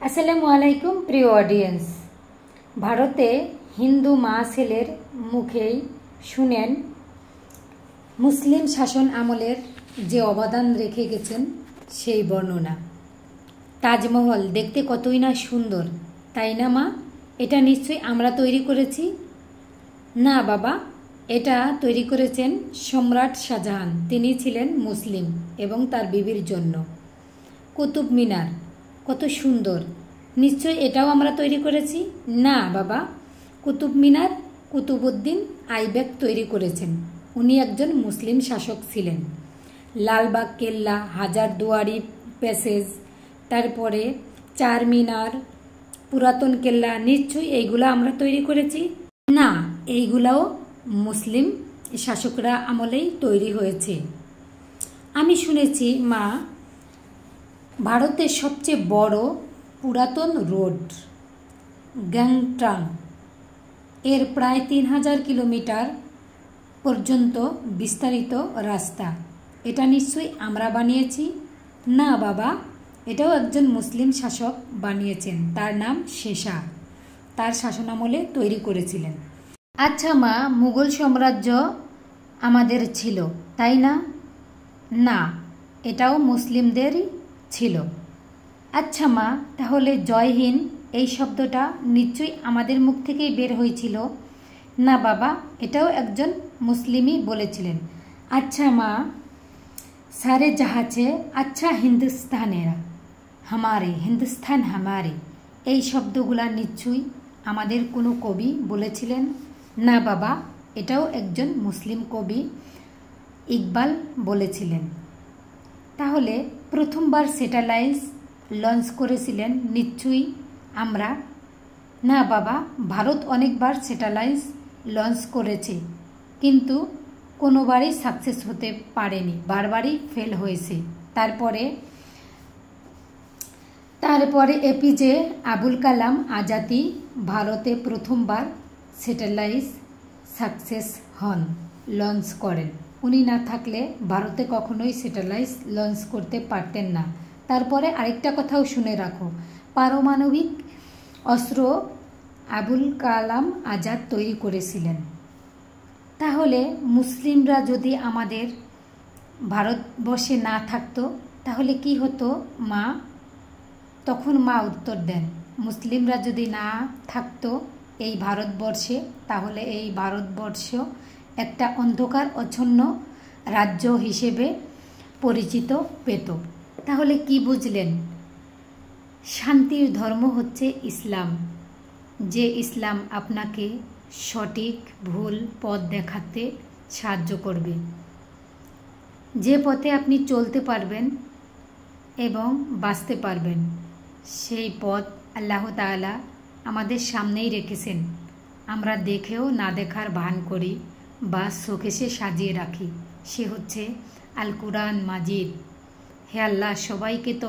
আসসালামু আলাইকুম প্রিয় অডিয়েন্স। ভারতে হিন্দু মা ছেলের মুখেই শুনেন মুসলিম শাসন আমলের যে অবদান রেখে গেছেন সেই বর্ণনা। তাজমহল দেখতে কতই না সুন্দর, তাই না মা? এটা নিশ্চয়ই আমরা তৈরি করেছি। না বাবা, এটা তৈরি করেছেন সম্রাট শাহজাহান। তিনি ছিলেন মুসলিম এবং তার বিবির জন্য। কুতুব মিনার কত সুন্দর, নিশ্চয়ই এটাও আমরা তৈরি করেছি। না বাবা, কুতুব মিনার কুতুবউদ্দিন আইবেক তৈরি করেছেন। উনি একজন মুসলিম শাসক ছিলেন। লালবাগ কেল্লা, হাজারদুয়ারি প্যাসেজ, তারপরে চার মিনার, পুরাতন কেল্লা, নিশ্চয়ই এইগুলো আমরা তৈরি করেছি। না, এইগুলাও মুসলিম শাসকরা আমলেই তৈরি হয়েছে। আমি শুনেছি মা, ভারতের সবচেয়ে বড় পুরাতন রোড গ্যাংটক এর প্রায় 3000 কিলোমিটার পর্যন্ত বিস্তারিত রাস্তা, এটা নিশ্চয়ই আমরা বানিয়েছি। না বাবা, এটাও একজন মুসলিম শাসক বানিয়েছেন, তার নাম শেরশাহ। তার শাসনামলে তৈরি করেছিলেন। আচ্ছা মা, মুঘল সাম্রাজ্য আমাদের ছিল, তাই না? না, এটাও মুসলিমদেরই ছিল। আচ্ছা মা, তাহলে জয় হিন্দ এই শব্দটা নিশ্চয়ই আমাদের মুখ থেকেই বের হয়েছিল। না বাবা, এটাও একজন মুসলিমই বলেছিলেন। আচ্ছা মা, সারে জাহাছে আচ্ছা হিন্দুস্তানেরা হামারে, হিন্দুস্তান হামারে, এই শব্দগুলা নিশ্চয়ই আমাদের কোনো কবি বলেছিলেন। না বাবা, এটাও একজন মুসলিম কবি ইকবাল বলেছিলেন। তাহলে প্রথমবার স্যাটেলাইট লঞ্চ করেছিলেন নিশ্চয়ই আমরা। না বাবা, ভারত অনেকবার স্যাটেলাইট লঞ্চ করেছে, কিন্তু কোনোবারই সাকসেস হতে পারেনি, বারবারই ফেল হয়েছে। তারপরে এপিজে আবুল কালাম আজাদই ভারতে প্রথমবার স্যাটেলাইট সাকসেস হন, লঞ্চ করেন। উনি না থাকলে ভারতে কখনোই স্যাটেলাইট লঞ্চ করতে পারতেন না। তারপরে আরেকটা কথাও শুনে রাখো, পারমাণবিক অস্ত্র আবুল কালাম আজাদ তৈরি করেছিলেন। তাহলে মুসলিমরা যদি আমাদের ভারতবর্ষে না থাকতো তাহলে কি হতো মা? তখন মা উত্তর দেন, মুসলিমরা যদি না থাকতো এই ভারতবর্ষে, তাহলে এই ভারতবর্ষ একটা অন্ধকার আচ্ছন্ন রাজ্য হিসেবে পরিচিত পেত। তাহলে কি বুঝলেন? শান্তির ধর্ম হচ্ছে ইসলাম, যে ইসলাম আপনাকে সঠিক ভুল পথ দেখাতে সাহায্য করবে, যে পথে আপনি চলতে পারবেন এবং বাঁচতে পারবেন, সেই পথ আল্লাহ তাআলা আমাদের সামনেই রেখেছেন। আমরা দেখেও না দেখার ভান করি বা শোকেসে সাজিয়ে রাখি। সে হচ্ছে আল কুরআন মাজিদ। হে আল্লাহ, সবাইকে তো